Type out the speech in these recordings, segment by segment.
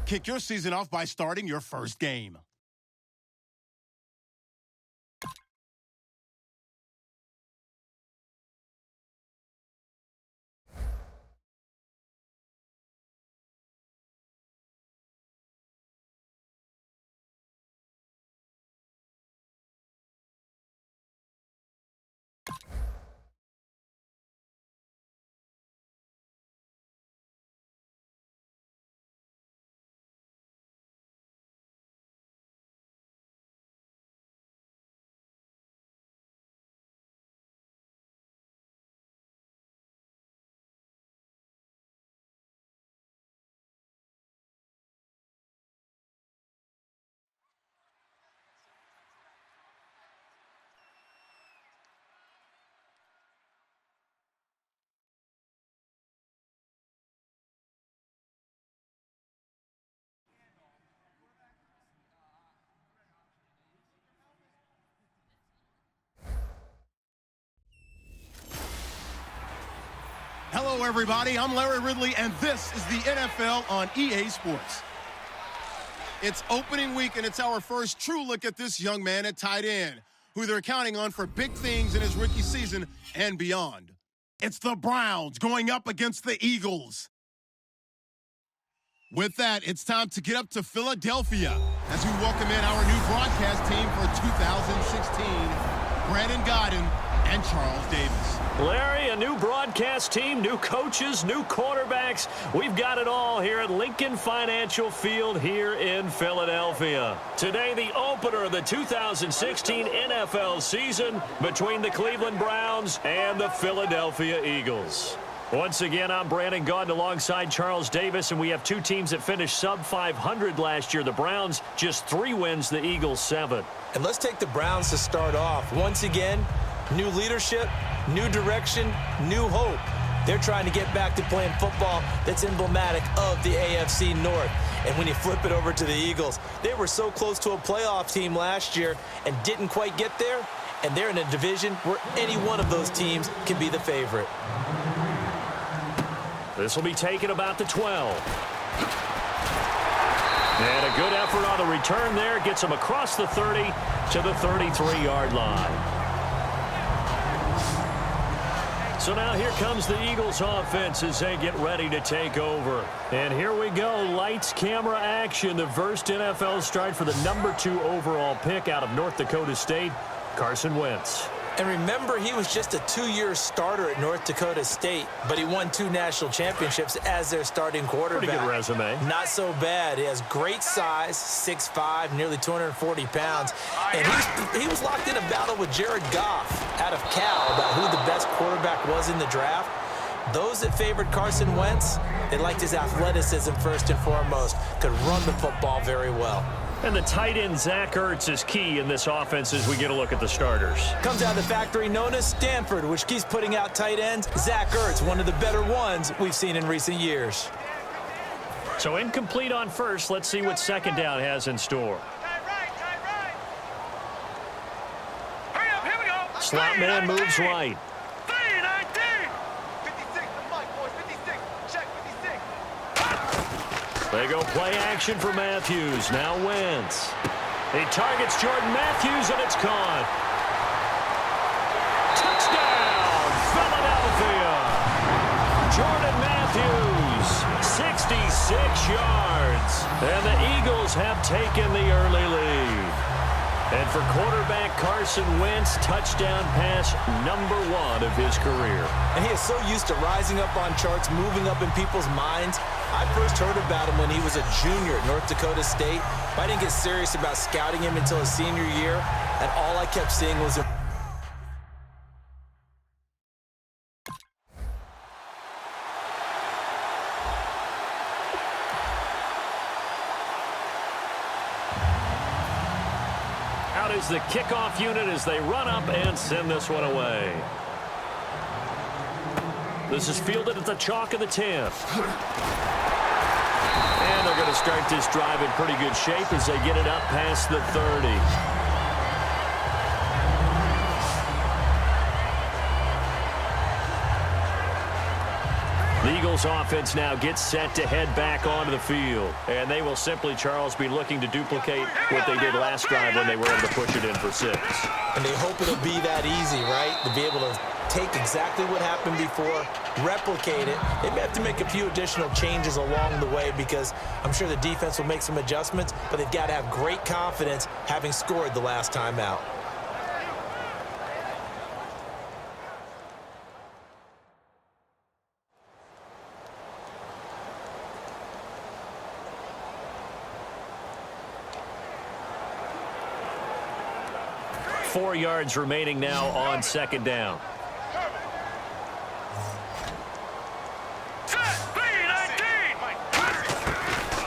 Kick your season off by starting your first game. Hello, everybody. I'm Larry Ridley, and this is the NFL on EA Sports. It's opening week, and it's our first true look at this young man at tight end, who they're counting on for big things in his rookie season and beyond. It's the Browns going up against the Eagles. With that, it's time to get up to Philadelphia as we welcome in our new broadcast team for 2016, Brandon Gaudin and Charles Davis. Larry, a new broadcast team, new coaches, new quarterbacks. We've got it all here at Lincoln Financial Field here in Philadelphia. Today, the opener of the 2016 NFL season between the Cleveland Browns and the Philadelphia Eagles. Once again, I'm Brandon Gaudin alongside Charles Davis, and we have two teams that finished sub-500 last year. The Browns just 3 wins, the Eagles 7. And let's take the Browns to start off. Once again, new leadership, new direction, new hope. They're trying to get back to playing football that's emblematic of the AFC North. And when you flip it over to the Eagles, they were so close to a playoff team last year and didn't quite get there. And they're in a division where any one of those teams can be the favorite. This will be taken about the 12. And a good effort on the return there. Gets him across the 30 to the 33-yard line. So now here comes the Eagles offense as they get ready to take over. And here we go. Lights, camera, action. The first NFL stride for the number 2 overall pick out of North Dakota State, Carson Wentz. And remember, he was just a 2-year starter at North Dakota State, but he won 2 national championships as their starting quarterback. Pretty good resume. Not so bad. He has great size, 6'5", nearly 240 pounds. And he was locked in a battle with Jared Goff out of Cal about who the best quarterback was in the draft. Those that favored Carson Wentz, they liked his athleticism first and foremost, could run the football very well. And the tight end, Zach Ertz, is key in this offense as we get a look at the starters. Comes out of the factory known as Stanford, which keeps putting out tight ends. Zach Ertz, one of the better ones we've seen in recent years. So incomplete on first. Let's see what second down has in store. Slot man moves right. They go play action for Matthews. Now Wentz. He targets Jordan Matthews, and it's caught. Touchdown, Philadelphia. Jordan Matthews, 66 yards. And the Eagles have taken the early lead. And for quarterback Carson Wentz, touchdown pass number 1 of his career. And he is so used to rising up on charts, moving up in people's minds. I first heard about him when he was a junior at North Dakota State. I didn't get serious about scouting him until his senior year, and all I kept seeing was out is the kickoff unit as they run up and send this one away. This is fielded at the chalk of the 10. And they're going to start this drive in pretty good shape as they get it up past the 30. The Eagles Eagles offense now gets set to head back onto the field. And they will simply, Charles, be looking to duplicate what they did last drive when they were able to push it in for 6. And they hope it'll be that easy, right? To be able to take exactly what happened before, replicate it. They may have to make a few additional changes along the way because I'm sure the defense will make some adjustments, but they've got to have great confidence having scored the last time out. Four yards remaining now on second down.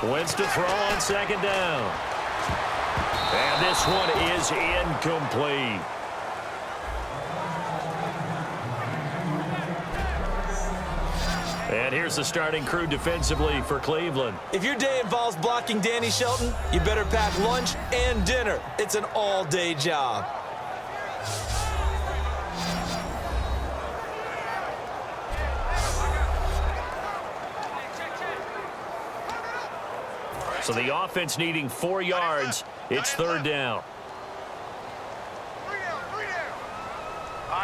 Wentz to throw on second down. And this one is incomplete. And here's the starting crew defensively for Cleveland. If your day involves blocking Danny Shelton, you better pack lunch and dinner. It's an all-day job. So the offense needing 4 yards. It's third down.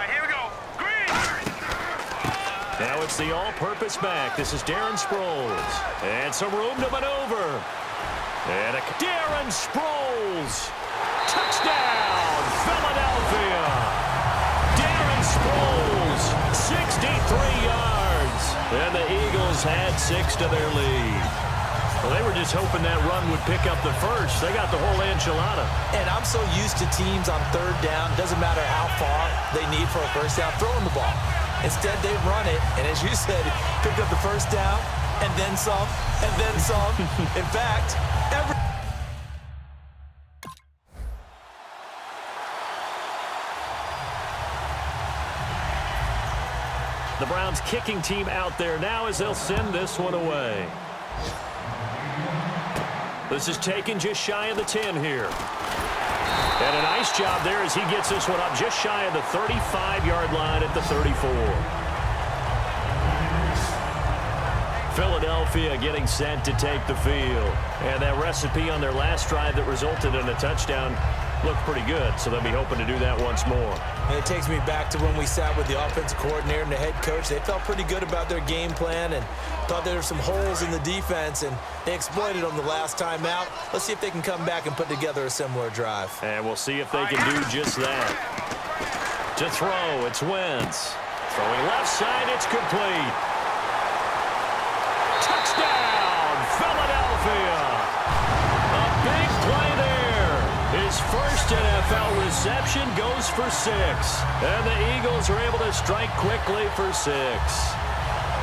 Here we go. Green. Now it's the all-purpose back. This is Darren Sproles. And some room to maneuver. And Darren Sproles. Touchdown, Philadelphia. Darren Sproles, 63 yards. And the Eagles had 6 to their lead. Well, they were just hoping that run would pick up the first. They got the whole enchilada. And I'm so used to teams on third down, doesn't matter how far they need for a first down, throwing the ball. Instead, they run it, and as you said, pick up the first down, and then some, and then some. In fact, the Browns kicking team out there now as they'll send this one away. This is taken just shy of the 10 here. And a nice job there as he gets this one up just shy of the 35-yard line at the 34. Philadelphia getting set to take the field. And that recipe on their last drive that resulted in a touchdown looked pretty good, so they'll be hoping to do that once more. And it takes me back to when we sat with the offensive coordinator and the head coach. They felt pretty good about their game plan and thought there were some holes in the defense, and they exploited them the last time out. Let's see if they can come back and put together a similar drive. And we'll see if they can do just that. To throw, it's Wentz. Throwing left side, it's complete. Touchdown, Philadelphia. A big play there. His first NFL reception goes for 6. And the Eagles are able to strike quickly for 6.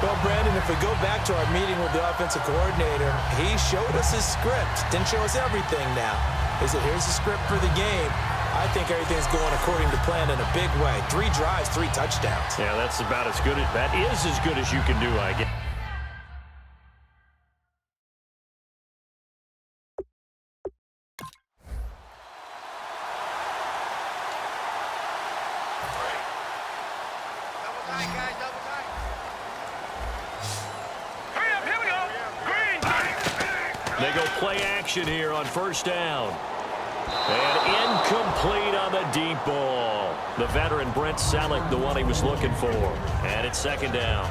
Well, Brandon, if we go back to our meeting with the offensive coordinator, he showed us his script. Didn't show us everything now. He said, here's the script for the game. I think everything's going according to plan in a big way. 3 drives, 3 touchdowns. Yeah, that's about as good as, that is as good as you can do, I guess. They go play action here on first down. And incomplete on the deep ball. The veteran Brent Selleck, the one he was looking for. And it's second down.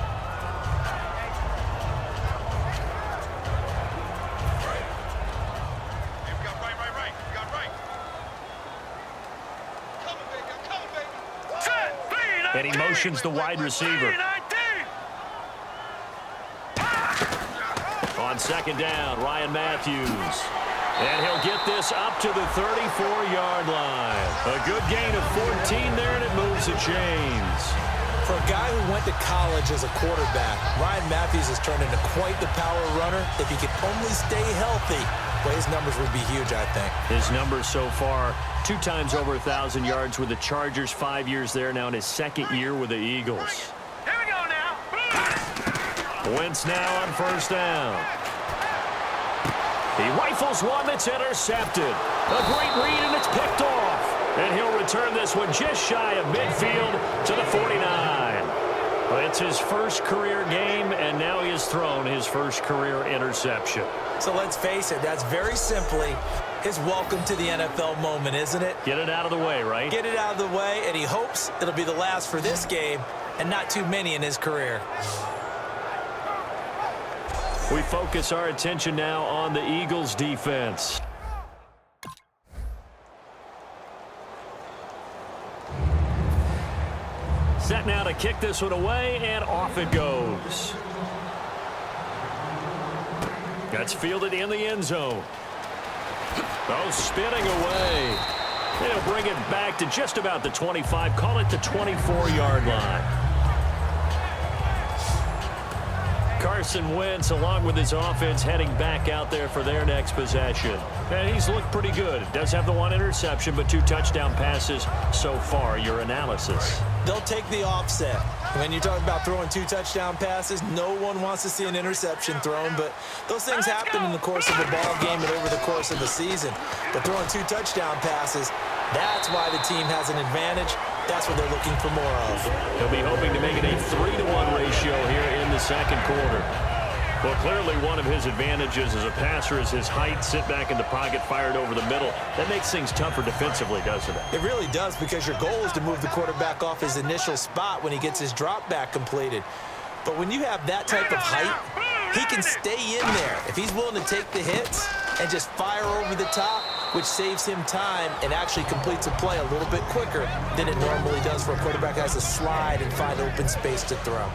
And he motions the wide receiver. On second down, Ryan Matthews. And he'll get this up to the 34-yard line. A good gain of 14 there, and it moves the chains. For a guy who went to college as a quarterback, Ryan Matthews has turned into quite the power runner. If he could only stay healthy, well, his numbers would be huge, I think. His numbers so far, 2 times over 1,000 yards with the Chargers, 5 years there now in his second year with the Eagles. Here we go now. Wentz now on first down. He rifles one that's intercepted. A great read, and it's picked off. And he'll return this one just shy of midfield to the 49. It's his first career game, and now he has thrown his first career interception. So let's face it, that's very simply his welcome to the NFL moment, isn't it? Get it out of the way, right? Get it out of the way, and he hopes it'll be the last for this game and not too many in his career. We focus our attention now on the Eagles' defense. Set now to kick this one away, and off it goes. That's fielded in the end zone. Oh, spinning away. They'll bring it back to just about the 25. Call it the 24-yard line. Carson Wentz, along with his offense, heading back out there for their next possession. And he's looked pretty good. Does have the one interception, but 2 touchdown passes so far. Your analysis? They'll take the offset. When you talk about throwing 2 touchdown passes, no one wants to see an interception thrown, but those things happen in the course of a ball game and over the course of the season. But throwing 2 touchdown passes, that's why the team has an advantage. That's what they're looking for more of. He'll be hoping to make it a 3-to-1 ratio here in the second quarter. Well, clearly one of his advantages as a passer is his height. Sit back in the pocket, fired over the middle. That makes things tougher defensively, doesn't it? It really does, because your goal is to move the quarterback off his initial spot when he gets his drop back completed. But when you have that type of height, he can stay in there if he's willing to take the hits and just fire over the top, which saves him time and actually completes a play a little bit quicker than it normally does for a quarterback who has to slide and find open space to throw.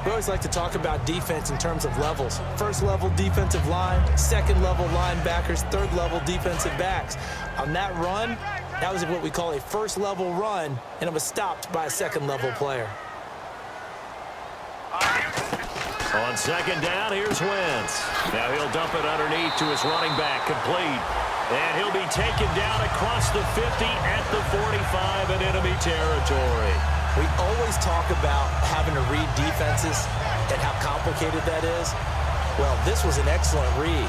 We always like to talk about defense in terms of levels. First level defensive line, second level linebackers, third level defensive backs. On that run, that was what we call a first level run, and it was stopped by a second level player. On second down, here's Wentz. Now he'll dump it underneath to his running back, complete. And he'll be taken down across the 50 at the 45 in enemy territory. We always talk about having to read defenses and how complicated that is. Well, this was an excellent read.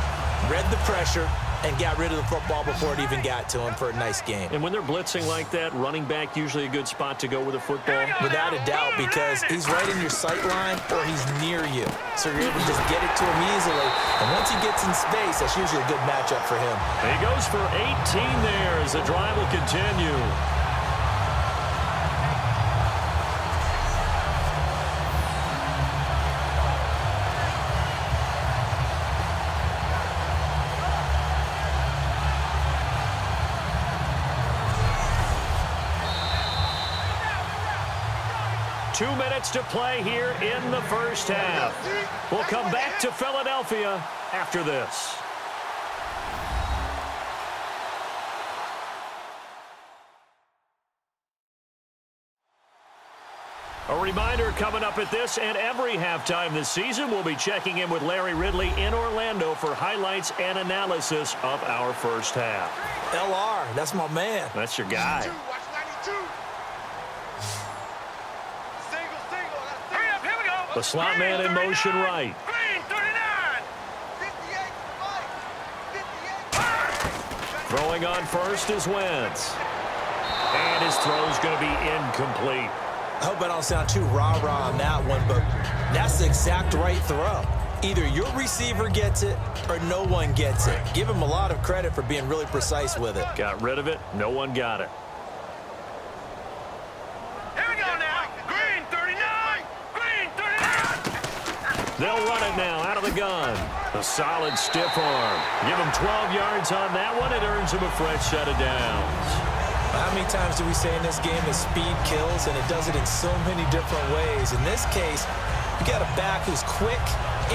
Read the pressure and got rid of the football before it even got to him for a nice game. And when they're blitzing like that, running back usually a good spot to go with the football? Without a doubt, because he's right in your sight line or he's near you. So you're able to just get it to him easily. And once he gets in space, that's usually a good matchup for him. He goes for 18 there as the drive will continue. Two minutes to play here in the first half. We'll come back to Philadelphia after this. A reminder coming up at this and every halftime this season, we'll be checking in with Larry Ridley in Orlando for highlights and analysis of our first half. LR, that's my man. That's your guy. The slot man in motion right. Throwing on first is Wentz. And his throw's going to be incomplete. I hope I don't sound too rah-rah on that one, but that's the exact right throw. Either your receiver gets it or no one gets it. Give him a lot of credit for being really precise with it. Got rid of it. No one got it. They'll run it now out of the gun. A solid stiff arm. Give him 12 yards on that one. It earns him a fresh set of downs. How many times do we say in this game that speed kills, and it does it in so many different ways? In this case, you got a back who's quick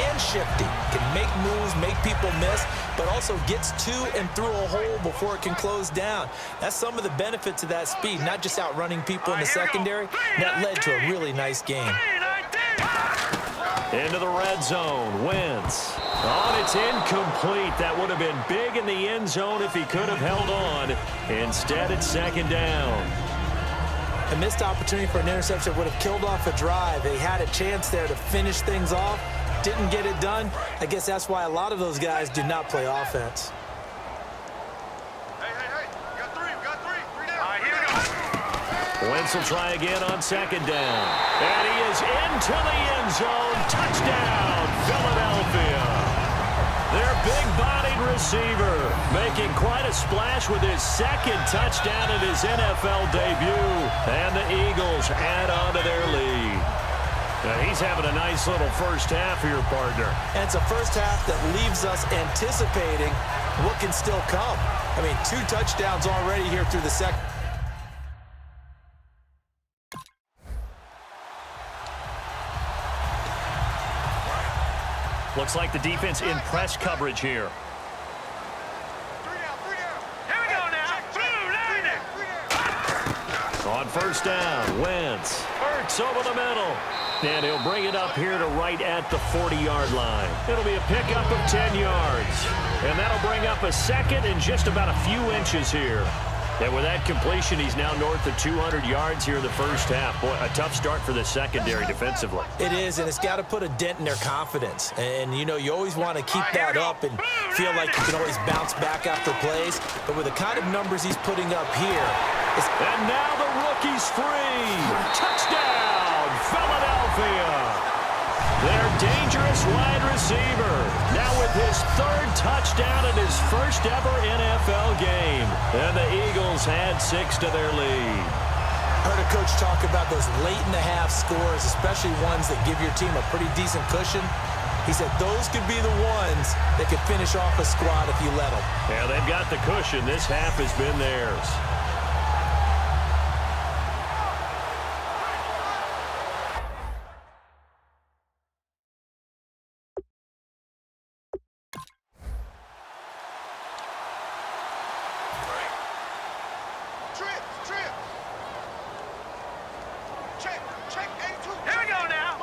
and shifty, can make moves, make people miss, but also gets to and through a hole before it can close down. That's some of the benefits of that speed, not just outrunning people in the secondary. That led to a really nice game. Into the red zone. Wentz. Oh, it's incomplete. That would have been big in the end zone if he could have held on. Instead, it's second down. A missed opportunity for an interception would have killed off a drive. They had a chance there to finish things off. Didn't get it done. I guess that's why a lot of those guys do not play offense. Hey. We got three down. All right, here we go. Wentz will try again on second down. And he is into the end zone. Touchdown, Philadelphia. Their big-bodied receiver making quite a splash with his second touchdown in his NFL debut. And the Eagles add on to their lead. Now he's having a nice little first half here, partner. And it's a first half that leaves us anticipating what can still come. I mean, 2 touchdowns already here through the second. Looks like the defense in press coverage here. Here we go now. On first down, Wentz. Hurts over the middle. And he'll bring it up here to right at the 40-yard line. It'll be a pickup of 10 yards. And that'll bring up a second and just about a few inches here. And with that completion, he's now north of 200 yards here in the first half. Boy, a tough start for the secondary defensively. It is, and it's got to put a dent in their confidence. And, you know, you always want to keep that up and feel like you can always bounce back after plays. But with the kind of numbers he's putting up here. And now the rookie's free. Touchdown, Philadelphia. Their dangerous wide receiver. Now with his 3rd touchdown in his first ever NFL game. And the Eagles add 6 to their lead. I heard a coach talk about those late-in-the-half scores, especially ones that give your team a pretty decent cushion. He said those could be the ones that could finish off a squad if you let them. Yeah, they've got the cushion. This half has been theirs.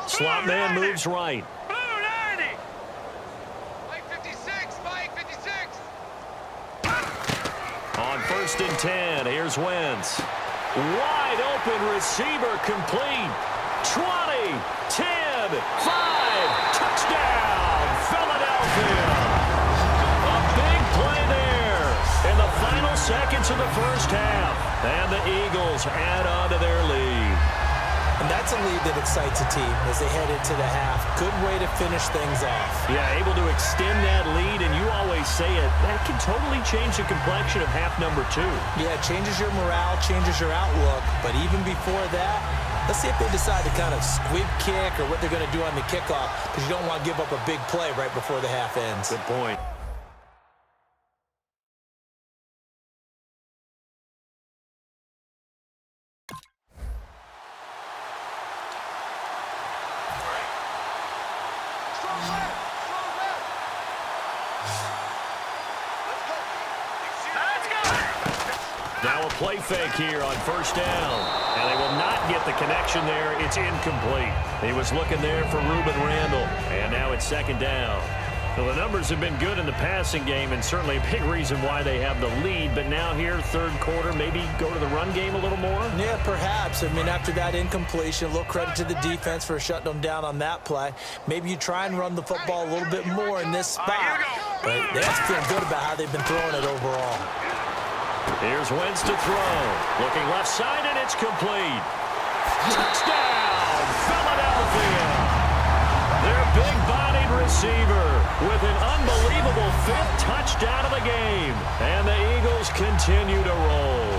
Slot man moves right. Blue 90. Mike 56, Mike 56. On 1st and 10, here's Wentz. Wide open receiver complete. 20, 10, 5, touchdown, Philadelphia. A big play there in the final seconds of the first half. And the Eagles add on to their lead. And that's a lead that excites a team as they head into the half. Good way to finish things off. Yeah, able to extend that lead, and you always say it, that can totally change the complexion of half number 2. Yeah, it changes your morale, changes your outlook. But even before that, let's see if they decide to kind of squib kick or what they're going to do on the kickoff, because you don't want to give up a big play right before the half ends. Good point. Now a play fake here on first down. And they will not get the connection there. It's incomplete. He was looking there for Ruben Randall. And now it's 2nd down. Well, the numbers have been good in the passing game and certainly a big reason why they have the lead. But now here, 3rd quarter, maybe go to the run game a little more? Yeah, perhaps. I mean, after that incompletion, a little credit to the defense for shutting them down on that play. Maybe you try and run the football a little bit more in this spot. But they have to feel good about how they've been throwing it overall. Here's Wentz to throw. Looking left side, and it's complete. Touchdown, Philadelphia. Their big-bodied receiver with an unbelievable 5th touchdown of the game. And the Eagles continue to roll.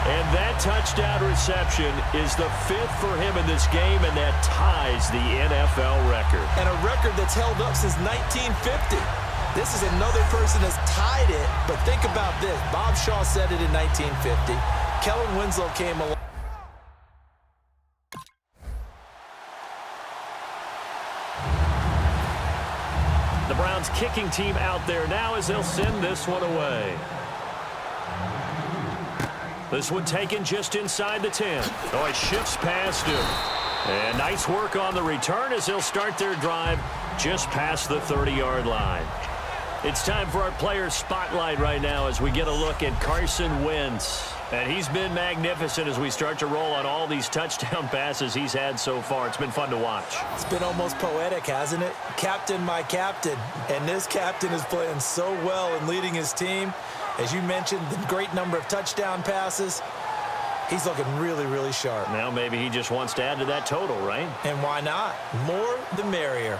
And that touchdown reception is the 5th for him in this game, and that ties the NFL record. And a record that's held up since 1950. This is another person that's tied it, but think about this. Bob Shaw said it in 1950. Kellen Winslow came along. The Browns kicking team out there now as they'll send this one away. This one taken just inside the 10. Oh, he shifts past him. And nice work on the return as they'll start their drive just past the 30-yard line. It's time for our player spotlight right now as we get a look at Carson Wentz. And he's been magnificent as we start to roll on all these touchdown passes he's had so far. It's been fun to watch. It's been almost poetic, hasn't it? Captain, my captain. And this captain is playing so well and leading his team. As you mentioned, the great number of touchdown passes. He's looking really, really sharp. Now maybe he just wants to add to that total, right? And why not? More the merrier.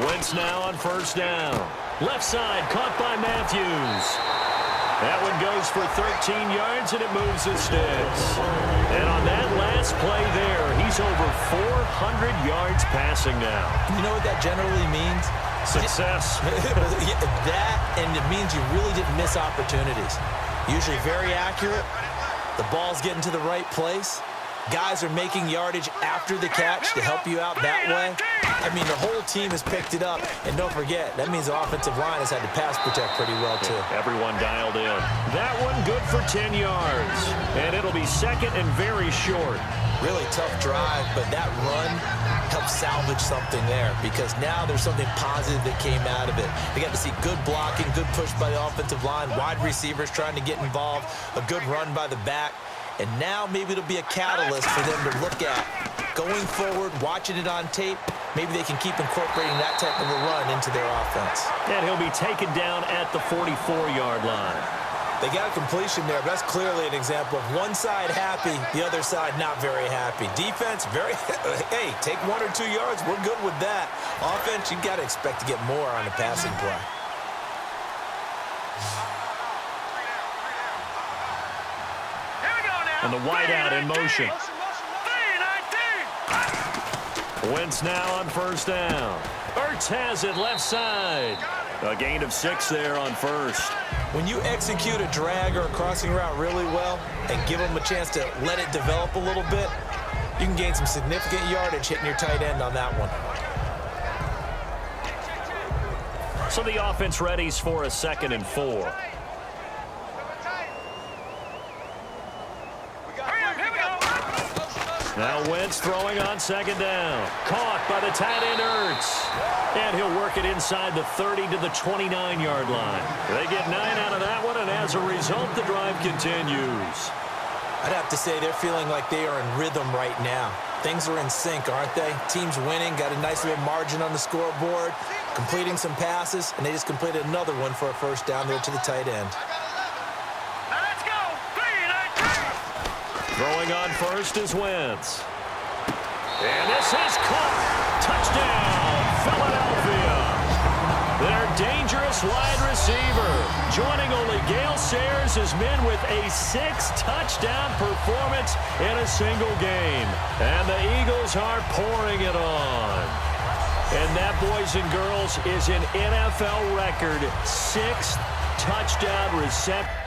Wentz now on first down. Left side caught by Matthews. That one goes for 13 yards, and it moves the sticks. And on that last play there, he's over 400 yards passing now. You know what that generally means? Success. That, and it means you really didn't miss opportunities. Usually very accurate. The ball's getting to the right place. Guys are making yardage after the catch to help you out that way. I mean, the whole team has picked it up. And don't forget, that means the offensive line has had to pass protect pretty well, too. Everyone dialed in. That one good for 10 yards. And it'll be second and very short. Really tough drive, but that run helped salvage something there because now there's something positive that came out of it. They got to see good blocking, good push by the offensive line, wide receivers trying to get involved, a good run by the back. And now maybe it'll be a catalyst for them to look at going forward, watching it on tape. Maybe they can keep incorporating that type of a run into their offense. And he'll be taken down at the 44-yard line. They got a completion there, but that's clearly an example of one side happy, the other side not very happy. Defense, very, hey, take 1 or 2 yards, we're good with that. Offense, you got to expect to get more on the passing play. And the wideout in motion. Wentz now on first down. Ertz has it left side. A gain of 6 there on first. When you execute a drag or a crossing route really well and give them a chance to let it develop a little bit, you can gain some significant yardage hitting your tight end on that one. So the offense readies for a 2nd and 4. Now Wentz throwing on 2nd down. Caught by the tight end Ertz. And he'll work it inside the 30 to the 29-yard line. They get 9 out of that one, and as a result, the drive continues. I'd have to say they're feeling like they are in rhythm right now. Things are in sync, aren't they? Team's winning, got a nice little margin on the scoreboard, completing some passes, and they just completed another one for a first down there to the tight end. Throwing on first is Wentz. And this is caught. Touchdown, Philadelphia. Their dangerous wide receiver, joining only Gale Sayers, is men with a 6-touchdown performance in a single game. And the Eagles are pouring it on. And that, boys and girls, is an NFL record 6th touchdown reception.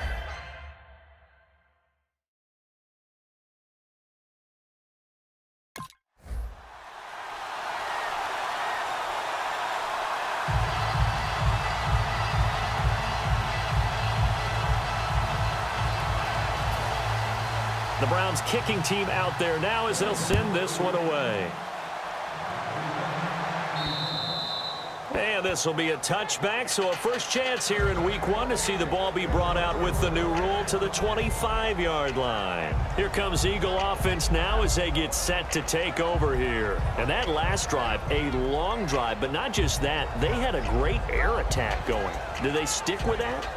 The Browns kicking team out there now as they'll send this one away. And this will be a touchback, so a first chance here in week 1 to see the ball be brought out with the new rule to the 25-yard line. Here comes Eagle offense now as they get set to take over here. And that last drive, a long drive, but not just that, they had a great air attack going. Do they stick with that?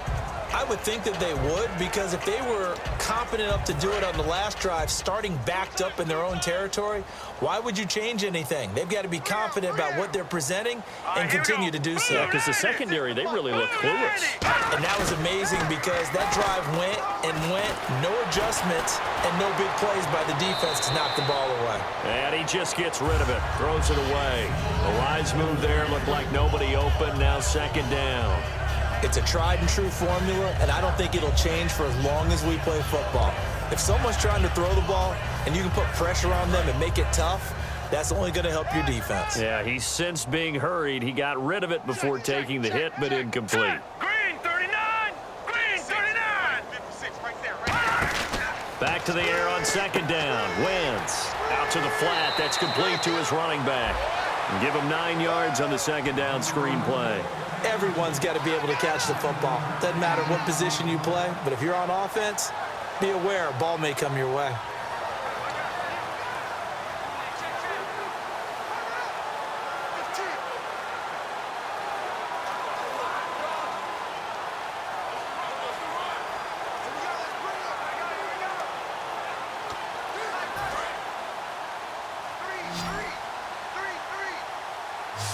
I would think that they would, because if they were confident enough to do it on the last drive, starting backed up in their own territory, why would you change anything? They've got to be confident about what they're presenting and continue to do so. Yeah, because the secondary, they really look clueless. And that was amazing because that drive went and went, no adjustments, and no big plays by the defense to knock the ball away. And he just gets rid of it, throws it away. The wise move there, looked like nobody open, now 2nd down. It's a tried-and-true formula, and I don't think it'll change for as long as we play football. If someone's trying to throw the ball and you can put pressure on them and make it tough, that's only going to help your defense. Yeah, he's sensed being hurried. He got rid of it before taking the hit, but incomplete. Green 39! Green 39! 56 right there, right there. Back to the air on 2nd down. Wentz out to the flat. That's complete to his running back. And give him 9 yards on the 2nd down screen play. Everyone's got to be able to catch the football. Doesn't matter what position you play, but if you're on offense, be aware, ball may come your way.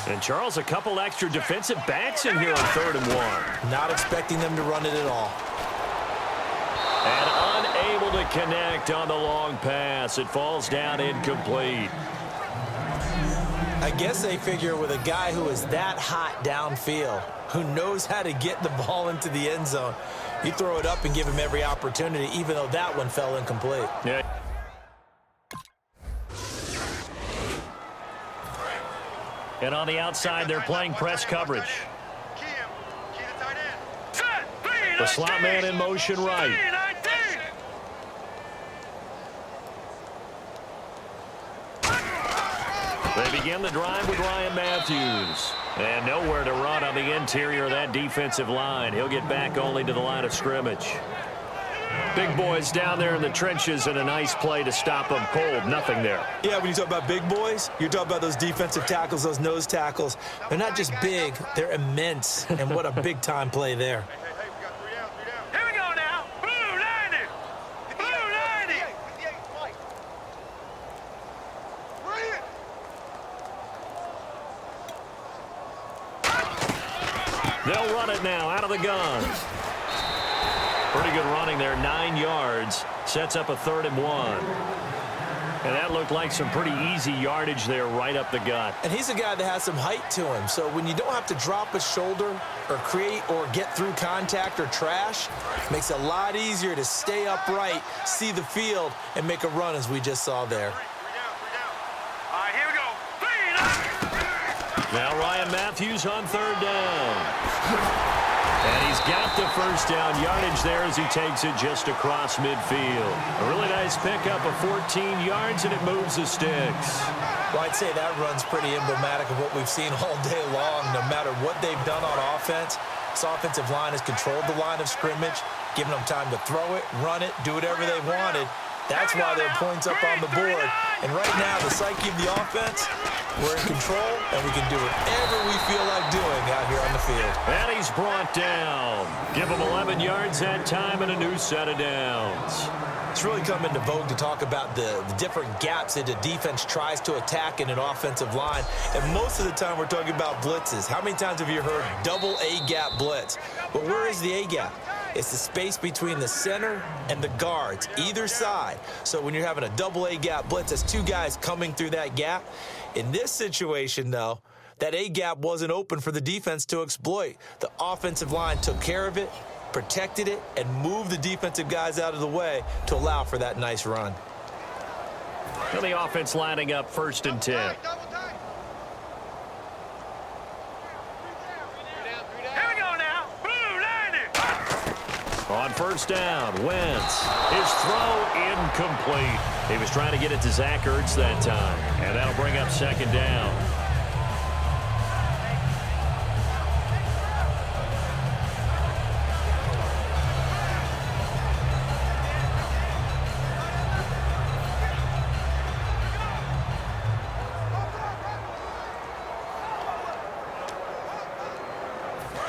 And, Charles, a couple extra defensive backs in here on 3rd and 1. Not expecting them to run it at all. And unable to connect on the long pass. It falls down incomplete. I guess they figure with a guy who is that hot downfield, who knows how to get the ball into the end zone, you throw it up and give him every opportunity, even though that one fell incomplete. Yeah. And on the outside, they're playing press coverage. The slot man in motion right. They begin the drive with Ryan Matthews. And nowhere to run on the interior of that defensive line. He'll get back only to the line of scrimmage. Big boys down there in the trenches, and a nice play to stop them cold. Nothing there. Yeah, when you talk about big boys, you're talking about those defensive tackles, those nose tackles. They're not just big, they're immense. And what a big-time play there. Here we go now. Blue 90. Blue 90. They'll run it now out of the gun. Pretty good running there, 9 yards. Sets up a 3rd and 1. And that looked like some pretty easy yardage there right up the gut. And he's a guy that has some height to him. So when you don't have to drop a shoulder or create or get through contact or trash, makes it a lot easier to stay upright, see the field, and make a run as we just saw there. All right, here we go. Now Ryan Matthews on 3rd down. And he's got the first down yardage there as he takes it just across midfield. A really nice pickup of 14 yards, and it moves the sticks. Well, I'd say that run's pretty emblematic of what we've seen all day long. No matter what they've done on offense, this offensive line has controlled the line of scrimmage, giving them time to throw it, run it, do whatever they wanted. That's why there are points up on the board. And right now, the psyche of the offense, we're in control, and we can do whatever we feel like doing out here on the field. And he's brought down. Give him 11 yards that time and a new set of downs. It's really come into vogue to talk about the different gaps that the defense tries to attack in an offensive line. And most of the time, we're talking about blitzes. How many times have you heard double A-gap blitz? But where is the A-gap? It's the space between the center and the guards, either side. So when you're having a double A-gap blitz, that's two guys coming through that gap. In this situation, though, that A-gap wasn't open for the defense to exploit. The offensive line took care of it, protected it, and moved the defensive guys out of the way to allow for that nice run. And the offense lining up 1st and 10. On 1st down, Wentz. His throw incomplete. He was trying to get it to Zach Ertz that time. And that'll bring up 2nd down.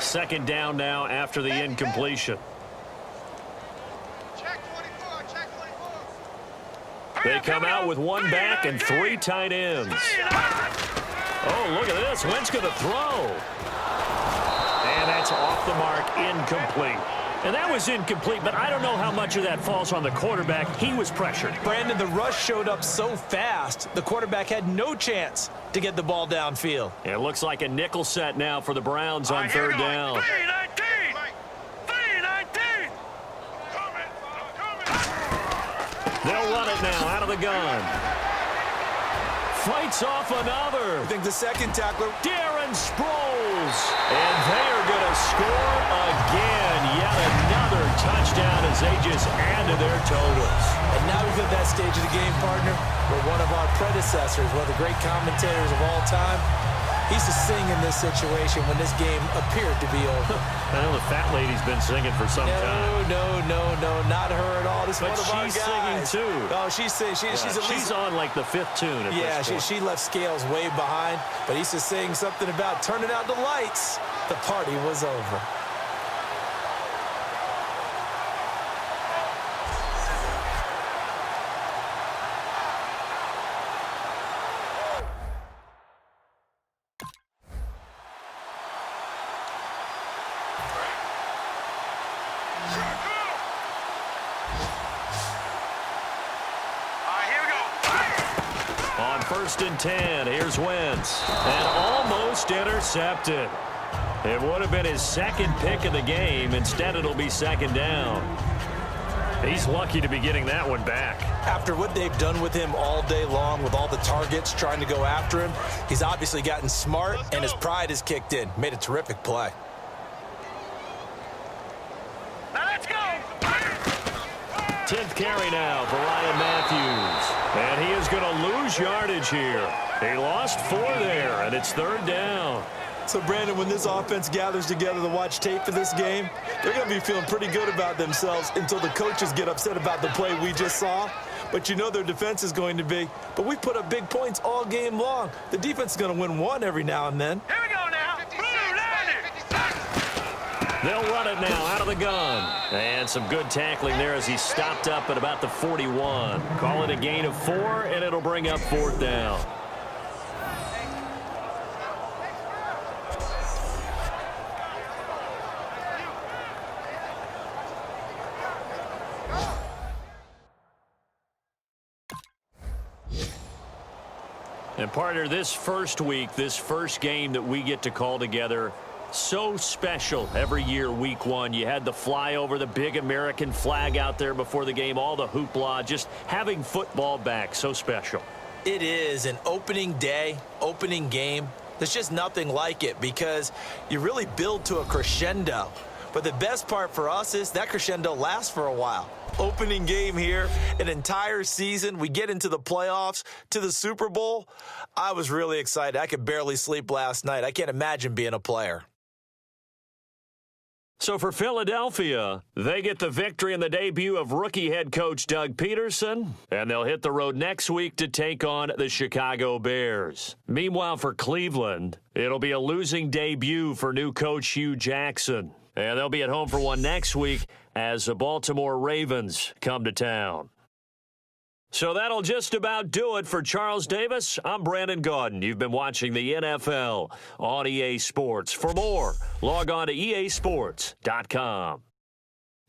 Second down now after the incompletion. They come out with one back and 3 tight ends. Oh, look at this. Wentz going to throw. And that's off the mark, incomplete. And that was incomplete, but I don't know how much of that falls on the quarterback. He was pressured. Brandon, the rush showed up so fast, the quarterback had no chance to get the ball downfield. It looks like a nickel set now for the Browns on 3rd down. They'll run it now out of the gun. Fights off another. I think the second tackler. Darren Sproles. And they are going to score again. Yet another touchdown as they just add to their totals. And now we've at that stage of the game, partner, where one of our predecessors, one of the great commentators of all time, He's to sing in this situation when this game appeared to be over. I know the fat lady's been singing for some time. No, not her at all. This is But one of our guys. she's singing too. Oh, she's singing. She's on like the 5th tune at this point. she left Scales way behind, but he's just saying something about turning out the lights. The party was over. On 1st and 10, here's Wentz. And almost intercepted. It would have been his 2nd pick of the game. Instead, it'll be 2nd down. He's lucky to be getting that one back. After what they've done with him all day long, with all the targets trying to go after him, he's obviously gotten smart, and his pride has kicked in. Made a terrific play. Now let's go. 10th carry now for Ryan Matthews. And he is going to lose yardage here. He lost 4 there, and it's 3rd down. So, Brandon, when this offense gathers together to watch tape for this game, they're going to be feeling pretty good about themselves until the coaches get upset about the play we just saw. But you know their defense is going to be. But we put up big points all game long. The defense is going to win one every now and then. Here we go now. 56. They'll run it now out of the gun. And some good tackling there as he stopped up at about the 41. Call it a gain of 4, and it'll bring up 4th down. And partner, this first week, this first game that we get to call together, so special every year, week 1. You had the flyover, the big American flag out there before the game, all the hoopla, just having football back, so special. It is an opening day, opening game. There's just nothing like it because you really build to a crescendo. But the best part for us is that crescendo lasts for a while. Opening game here, an entire season. We get into the playoffs, to the Super Bowl. I was really excited. I could barely sleep last night. I can't imagine being a player. So for Philadelphia, they get the victory in the debut of rookie head coach Doug Peterson, and they'll hit the road next week to take on the Chicago Bears. Meanwhile, for Cleveland, it'll be a losing debut for new coach Hugh Jackson, and they'll be at home for one next week as the Baltimore Ravens come to town. So that'll just about do it for Charles Davis. I'm Brandon Gaudin. You've been watching the NFL on EA Sports. For more, log on to easports.com.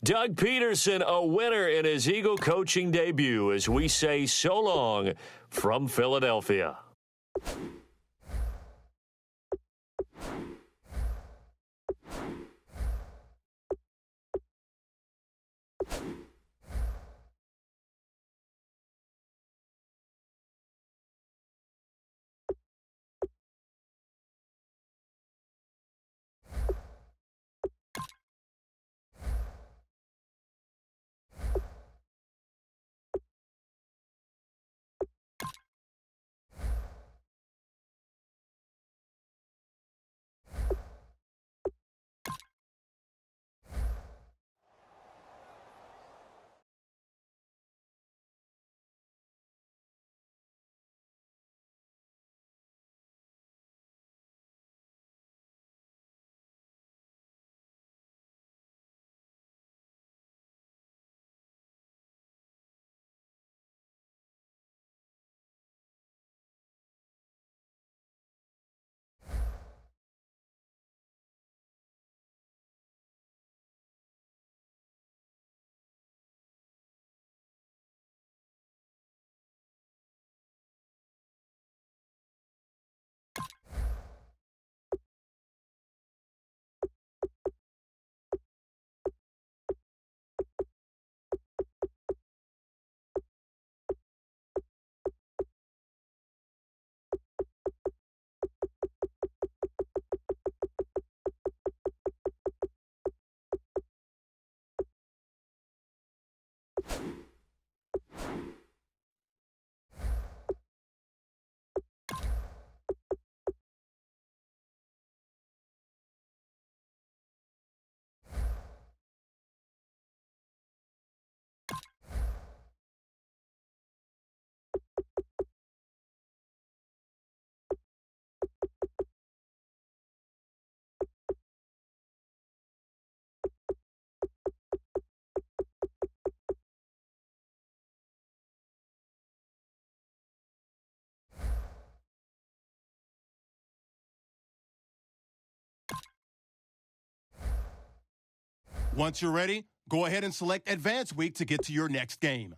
Doug Peterson, a winner in his Eagle coaching debut, as we say so long from Philadelphia. Once you're ready, go ahead and select Advanced Week to get to your next game.